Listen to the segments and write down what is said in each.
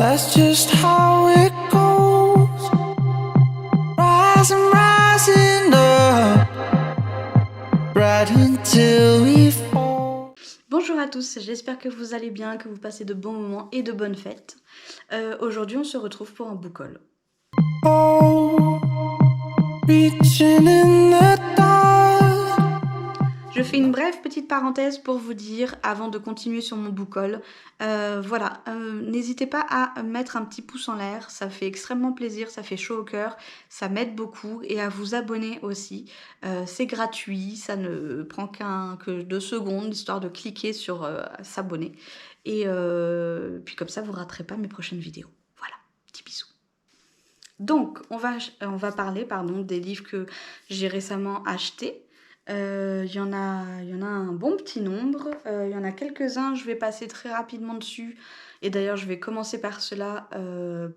that's just how it goes. Rising up, right until we fall. Bonjour à tous, j'espère que vous allez bien, que vous passez de bons moments et de bonnes fêtes. Aujourd'hui, on se retrouve pour un book haul. Oh, reaching in the dark. Je fais une brève petite parenthèse pour vous dire, avant de continuer sur mon book haul, voilà, n'hésitez pas à mettre un petit pouce en l'air, ça fait extrêmement plaisir, ça fait chaud au cœur, ça m'aide beaucoup, et à vous abonner aussi. C'est gratuit, ça ne prend que 2 secondes, histoire de cliquer sur s'abonner. Et puis comme ça, vous ne raterez pas mes prochaines vidéos. Voilà, petits bisous. Donc, on va parler des livres que j'ai récemment achetés. Il y en a un bon petit nombre. Il y en a quelques-uns, je vais passer très rapidement dessus. Et d'ailleurs, je vais commencer par cela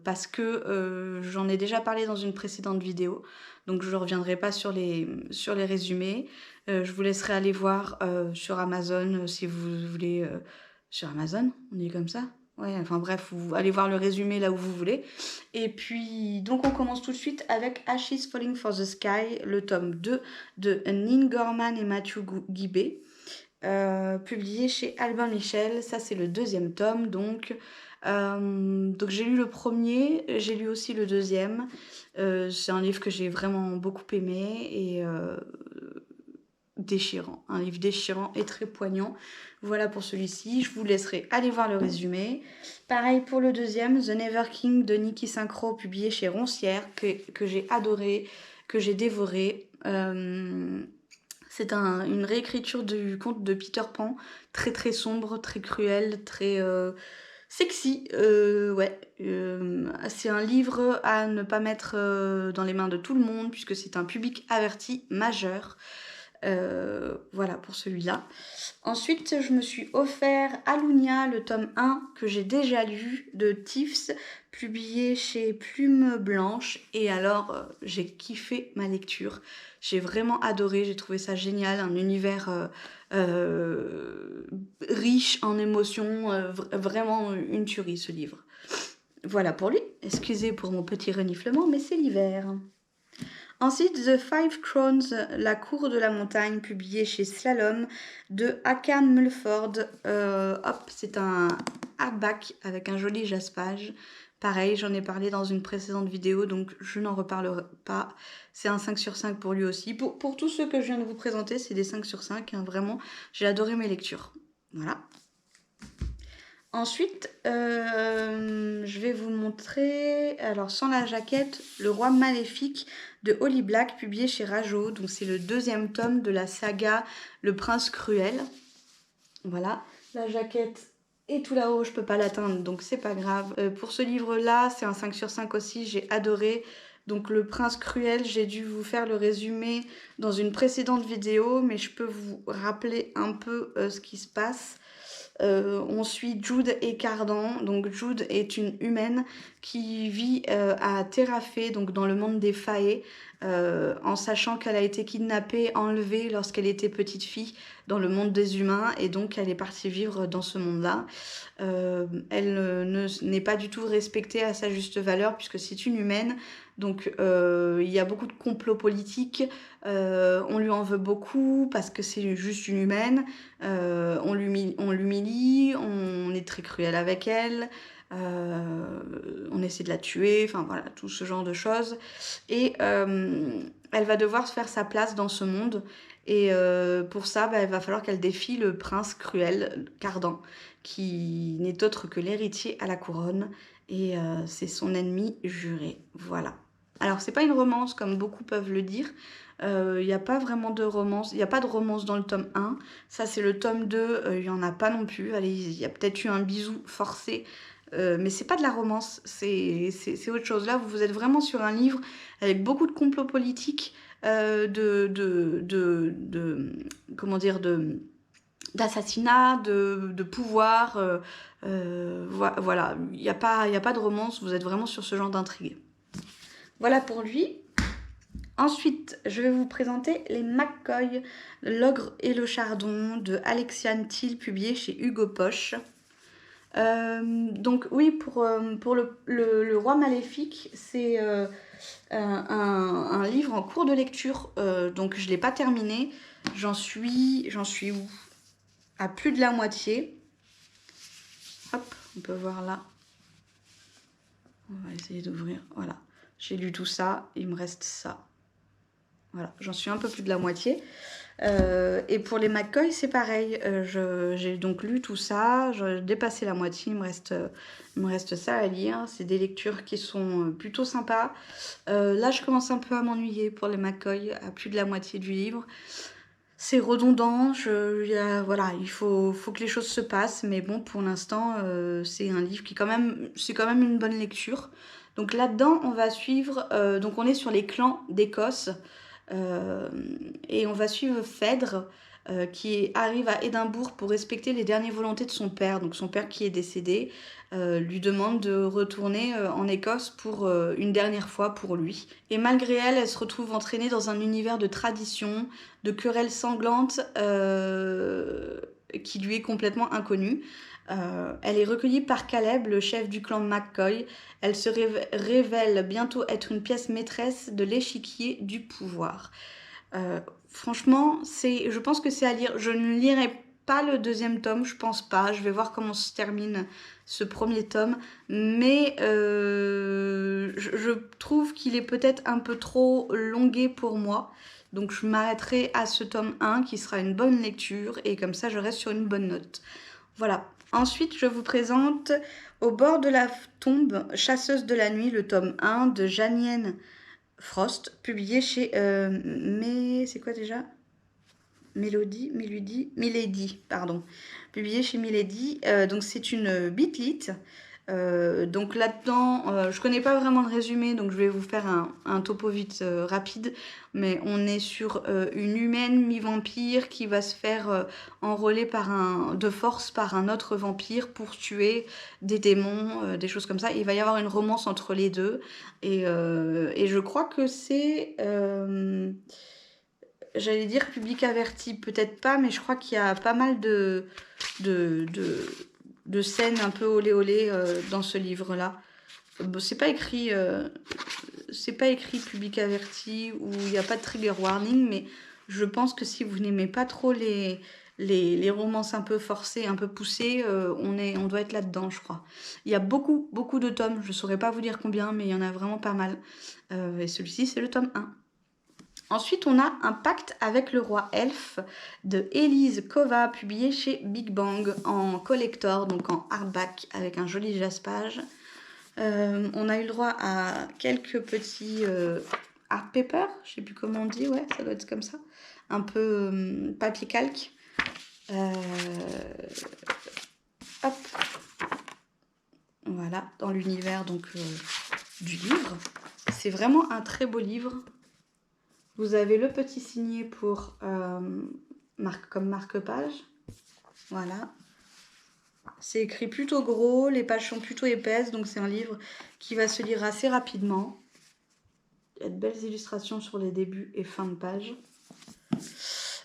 parce que j'en ai déjà parlé dans une précédente vidéo. Donc, je ne reviendrai pas sur les résumés. Je vous laisserai aller voir sur Amazon si vous voulez. Sur Amazon, on dit comme ça? Ouais, enfin bref, vous allez voir le résumé là où vous voulez. Et puis, donc on commence tout de suite avec Ashes Falling for the Sky, le tome 2 de Neil Gorman et Matthew Guibé, publié chez Albin Michel. Ça, c'est le deuxième tome, donc j'ai lu le premier, j'ai lu aussi le deuxième. C'est un livre que j'ai vraiment beaucoup aimé et déchirant, un livre déchirant et très poignant. Voilà pour celui-ci, je vous laisserai aller voir le résumé. Pareil pour le deuxième, The Never King de Niki Synchro, publié chez Roncière, que j'ai adoré, que j'ai dévoré. C'est une réécriture du conte de Peter Pan, très très sombre, très cruel, très sexy. C'est un livre à ne pas mettre dans les mains de tout le monde, puisque c'est un public averti majeur. Voilà pour celui-là. Ensuite, je me suis offert Alunia, le tome 1 que j'ai déjà lu de Tiffs, publié chez Plume Blanche. Et alors, j'ai kiffé ma lecture. J'ai vraiment adoré, j'ai trouvé ça génial, un univers riche en émotions, vraiment une tuerie ce livre. Voilà pour lui. Excusez pour mon petit reniflement, mais c'est l'hiver. Ensuite, The Five Crowns, La cour de la montagne, publié chez Slalom, de Hakan Mulford. C'est un hardback avec un joli jaspage. Pareil, j'en ai parlé dans une précédente vidéo, donc je n'en reparlerai pas. C'est un 5 sur 5 pour lui aussi. Pour tous ceux que je viens de vous présenter, c'est des 5 sur 5. Hein, vraiment, j'ai adoré mes lectures. Voilà. Ensuite, je vais vous montrer, alors sans la jaquette, Le Roi Maléfique de Holly Black, publié chez Rajo. Donc c'est le deuxième tome de la saga Le Prince Cruel. Voilà, la jaquette est tout là-haut, je peux pas l'atteindre, donc c'est pas grave. Pour ce livre-là, c'est un 5 sur 5 aussi, j'ai adoré. Donc Le Prince Cruel, j'ai dû vous faire le résumé dans une précédente vidéo, mais je peux vous rappeler un peu ce qui se passe. On suit Jude et Cardan. Donc Jude est une humaine qui vit à Terrafé, donc dans le monde des Fae, en sachant qu'elle a été kidnappée, enlevée lorsqu'elle était petite fille dans le monde des humains, et donc elle est partie vivre dans ce monde-là. Elle n'est pas du tout respectée à sa juste valeur puisque c'est une humaine. Donc il y a beaucoup de complots politiques, on lui en veut beaucoup parce que c'est juste une humaine, on l'humilie, on est très cruel avec elle, on essaie de la tuer, enfin voilà, tout ce genre de choses. Et elle va devoir se faire sa place dans ce monde. Et pour ça, il va falloir qu'elle défie le prince cruel, Cardan, qui n'est autre que l'héritier à la couronne. Et c'est son ennemi juré. Voilà. Alors, c'est pas une romance comme beaucoup peuvent le dire. Il n'y a pas vraiment de romance. Il n'y a pas de romance dans le tome 1. Ça, c'est le tome 2. Il n'y en a pas non plus. Allez, il y a peut-être eu un bisou forcé. Mais c'est pas de la romance. C'est autre chose. Là, vous êtes vraiment sur un livre avec beaucoup de complots politiques, comment dire, d'assassinat, de pouvoir. Voilà, il n'y a pas de romance. Vous êtes vraiment sur ce genre d'intrigue. Voilà pour lui. Ensuite, je vais vous présenter Les McCoy, L'ogre et le chardon de Alexiane Thiel, publié chez Hugo Poche. Donc oui, pour le Roi Maléfique, c'est un livre en cours de lecture. Donc je ne l'ai pas terminé. J'en suis où? À plus de la moitié. Hop, on peut voir là. On va essayer d'ouvrir. Voilà. J'ai lu tout ça. Il me reste ça. Voilà, j'en suis un peu plus de la moitié. Et pour les McCoy, c'est pareil. J'ai donc lu tout ça, j'ai dépassé la moitié, il me reste ça à lire. C'est des lectures qui sont plutôt sympas. Là, je commence un peu à m'ennuyer pour les McCoy, à plus de la moitié du livre. C'est redondant, voilà, il faut que les choses se passent, mais bon, pour l'instant, c'est un livre c'est quand même une bonne lecture. Donc là-dedans, on va suivre, donc on est sur les clans d'Écosse, euh, et on va suivre Phèdre, qui arrive à Édimbourg pour respecter les dernières volontés de son père. Donc son père qui est décédé lui demande de retourner en Écosse pour une dernière fois pour lui. Et malgré elle, elle se retrouve entraînée dans un univers de traditions, de querelles sanglantes qui lui est complètement inconnu. Elle est recueillie par Caleb, le chef du clan McCoy. Elle se révèle bientôt être une pièce maîtresse de l'échiquier du pouvoir. Franchement, je pense que c'est à lire. Je ne lirai pas le deuxième tome, je pense pas. Je vais voir comment se termine ce premier tome. Mais je trouve qu'il est peut-être un peu trop longué pour moi. Donc je m'arrêterai à ce tome 1 qui sera une bonne lecture. Et comme ça, je reste sur une bonne note. Voilà. Ensuite, je vous présente Au bord de la tombe, Chasseuse de la nuit, le tome 1 de Janienne Frost, publié chez mais c'est quoi déjà? Milady, pardon. Publié chez Milady. Donc c'est une bitlit. Donc là-dedans, je connais pas vraiment le résumé, donc je vais vous faire un topo vite rapide. Mais on est sur une humaine mi-vampire qui va se faire enrôler de force par un autre vampire pour tuer des démons, des choses comme ça. Il va y avoir une romance entre les deux. Et je crois que c'est... j'allais dire public averti, peut-être pas, mais je crois qu'il y a pas mal de, de, de scènes un peu olé olé dans ce livre-là. Bon, c'est pas écrit public averti ou il n'y a pas de trigger warning, mais je pense que si vous n'aimez pas trop les romances un peu forcées, un peu poussées, on doit être là-dedans, je crois. Il y a beaucoup, beaucoup de tomes, je saurais pas vous dire combien, mais il y en a vraiment pas mal. Et celui-ci, c'est le tome 1. Ensuite, on a Un pacte avec le roi elfe de Elise Kova, publié chez Big Bang en collector, donc en hardback, avec un joli jaspage. On a eu le droit à quelques petits art paper, je sais plus comment on dit, ouais, ça doit être comme ça. Un peu papier calque. Hop. Voilà, dans l'univers donc du livre. C'est vraiment un très beau livre. Vous avez le petit signet pour comme marque-page. Voilà. C'est écrit plutôt gros, les pages sont plutôt épaisses, donc c'est un livre qui va se lire assez rapidement. Il y a de belles illustrations sur les débuts et fins de page.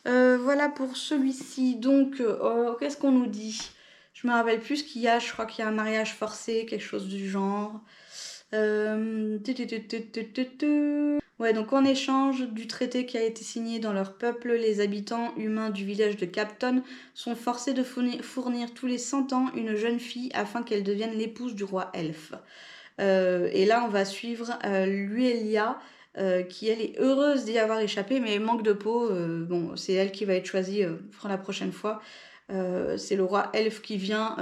Voilà pour celui-ci. Donc, qu'est-ce qu'on nous dit? Je me rappelle plus ce qu'il y a. Je crois qu'il y a un mariage forcé, quelque chose du genre. Ouais, donc en échange du traité qui a été signé dans leur peuple, les habitants humains du village de Capton sont forcés de fournir tous les 100 ans une jeune fille afin qu'elle devienne l'épouse du roi elfe. Et là, on va suivre Luelia, qui elle est heureuse d'y avoir échappé, mais manque de peau. Bon, c'est elle qui va être choisie pour la prochaine fois. C'est le roi elfe qui vient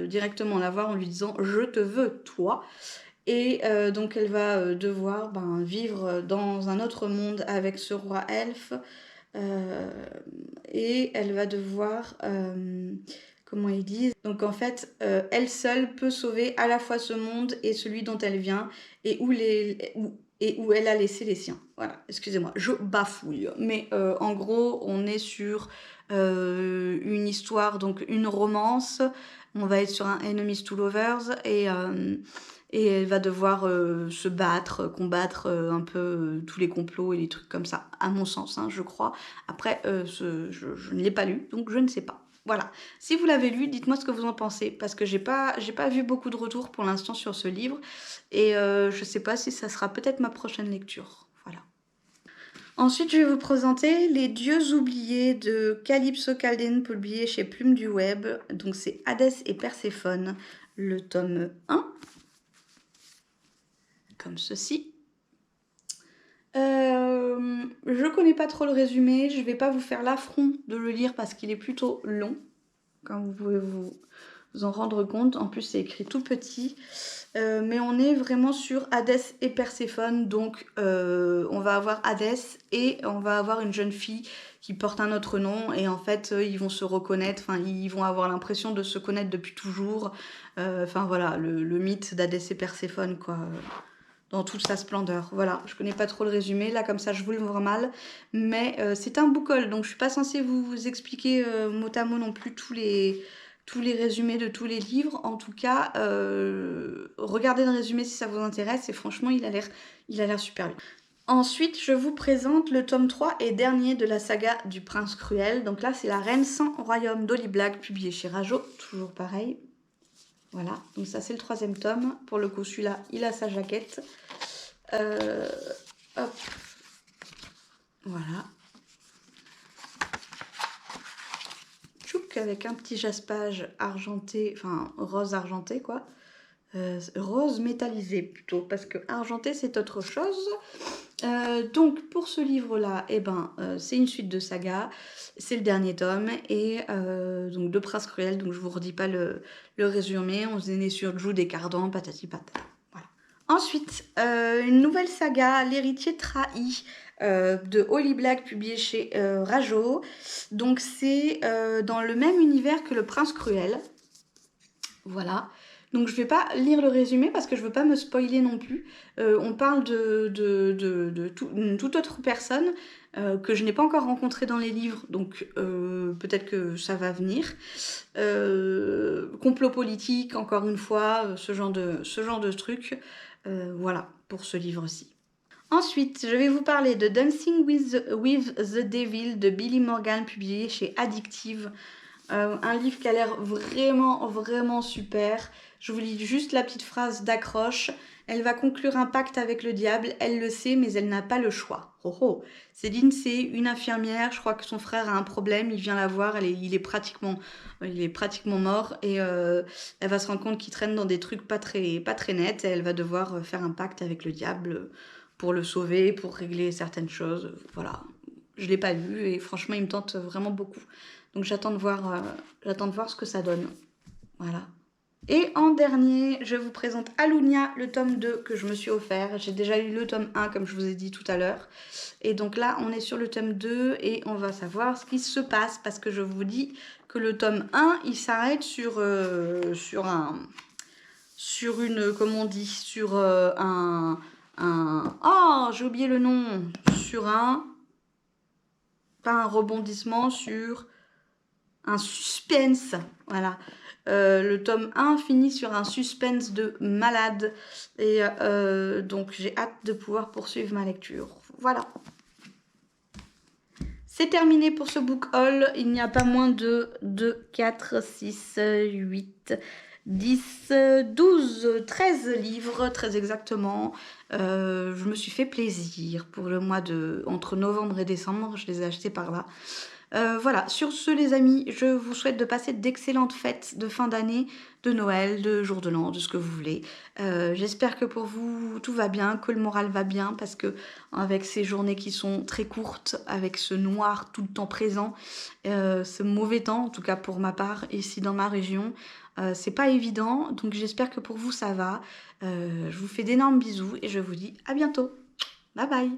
directement la voir en lui disant « Je te veux, toi ». Et donc elle va devoir vivre dans un autre monde avec ce roi elfe. Et elle va devoir... comment ils disent. Donc en fait, elle seule peut sauver à la fois ce monde et celui dont elle vient et où elle a laissé les siens. Voilà, excusez-moi, je bafouille. Mais en gros, on est sur une histoire, donc une romance. On va être sur un Enemies to Lovers et elle va devoir se battre, combattre un peu tous les complots et les trucs comme ça, à mon sens, hein, je crois. Après, je ne l'ai pas lu, donc je ne sais pas. Voilà. Si vous l'avez lu, dites-moi ce que vous en pensez, parce que j'ai pas vu beaucoup de retours pour l'instant sur ce livre, et je sais pas si ça sera peut-être ma prochaine lecture. Voilà. Ensuite, je vais vous présenter Les Dieux oubliés de Calypso Caldane, publié chez Plume du Web. Donc c'est Hadès et Perséphone, le tome 1, comme ceci. Je connais pas trop le résumé, je vais pas vous faire l'affront de le lire parce qu'il est plutôt long, comme vous pouvez vous en rendre compte. En plus, c'est écrit tout petit. Mais on est vraiment sur Hadès et Perséphone, donc on va avoir Hadès et on va avoir une jeune fille qui porte un autre nom, et en fait ils vont se reconnaître, enfin ils vont avoir l'impression de se connaître depuis toujours. Enfin voilà, le mythe d'Hadès et Perséphone, quoi, dans toute sa splendeur. Voilà, je connais pas trop le résumé, là comme ça je vous le vois mal, mais c'est un book haul, donc je suis pas censée vous expliquer mot à mot non plus tous les résumés de tous les livres. En tout cas, regardez le résumé si ça vous intéresse, et franchement il a l'air super bien. Ensuite, je vous présente le tome 3 et dernier de la saga du Prince Cruel. Donc là, c'est La Reine sans Royaume d'Holly Black, publié chez Rajo, toujours pareil. Voilà, donc ça c'est le 3e tome. Pour le coup, celui-là, il a sa jaquette. Hop. Voilà. Tchouk, avec un petit jaspage argenté, enfin rose argenté, quoi. Rose métallisé plutôt, parce que argenté c'est autre chose. Donc pour ce livre-là, c'est une suite de saga, c'est le dernier tome, et donc de Prince Cruel, donc je vous redis pas le résumé, on se né sur Jude et Cardan, patati patata. Voilà. Ensuite, une nouvelle saga, L'héritier trahi, de Holly Black, publié chez Rajo. Donc c'est dans le même univers que le Prince Cruel. Voilà. Donc je vais pas lire le résumé parce que je veux pas me spoiler non plus. On parle une toute autre personne que je n'ai pas encore rencontrée dans les livres, donc peut-être que ça va venir. Complot politique, encore une fois, ce genre de truc. Voilà, pour ce livre-ci. Ensuite, je vais vous parler de Dancing with the Devil de Billy Morgan, publié chez Addictive. Un livre qui a l'air vraiment, vraiment super. Je vous lis juste la petite phrase d'accroche. Elle va conclure un pacte avec le diable, elle le sait, mais elle n'a pas le choix. Oh oh. Céline, c'est une infirmière, je crois que son frère a un problème, il vient la voir, il est pratiquement mort, et elle va se rendre compte qu'il traîne dans des trucs pas très nets, et elle va devoir faire un pacte avec le diable pour le sauver, pour régler certaines choses. Voilà. Je l'ai pas lu, et franchement, il me tente vraiment beaucoup. Donc j'attends de voir ce que ça donne. Voilà. Et en dernier, je vous présente Alunia, le tome 2 que je me suis offert. J'ai déjà lu le tome 1, comme je vous ai dit tout à l'heure. Et donc là, on est sur le tome 2 et on va savoir ce qui se passe. Parce que je vous dis que le tome 1, il s'arrête sur oh, j'ai oublié le nom. Pas un rebondissement, sur un suspense, voilà. Le tome 1 finit sur un suspense de malade, et donc j'ai hâte de pouvoir poursuivre ma lecture. Voilà. C'est terminé pour ce book haul. Il n'y a pas moins de 2, 4, 6, 8, 10, 12, 13 livres, très exactement. Je me suis fait plaisir pour le mois entre novembre et décembre. Je les ai achetés par là. Voilà, sur ce les amis, je vous souhaite de passer d'excellentes fêtes de fin d'année, de Noël, de jour de l'an, de ce que vous voulez. J'espère que pour vous tout va bien, que le moral va bien, parce que avec ces journées qui sont très courtes, avec ce noir tout le temps présent, ce mauvais temps, en tout cas pour ma part, ici dans ma région, c'est pas évident, donc j'espère que pour vous ça va. Je vous fais d'énormes bisous et je vous dis à bientôt. Bye bye.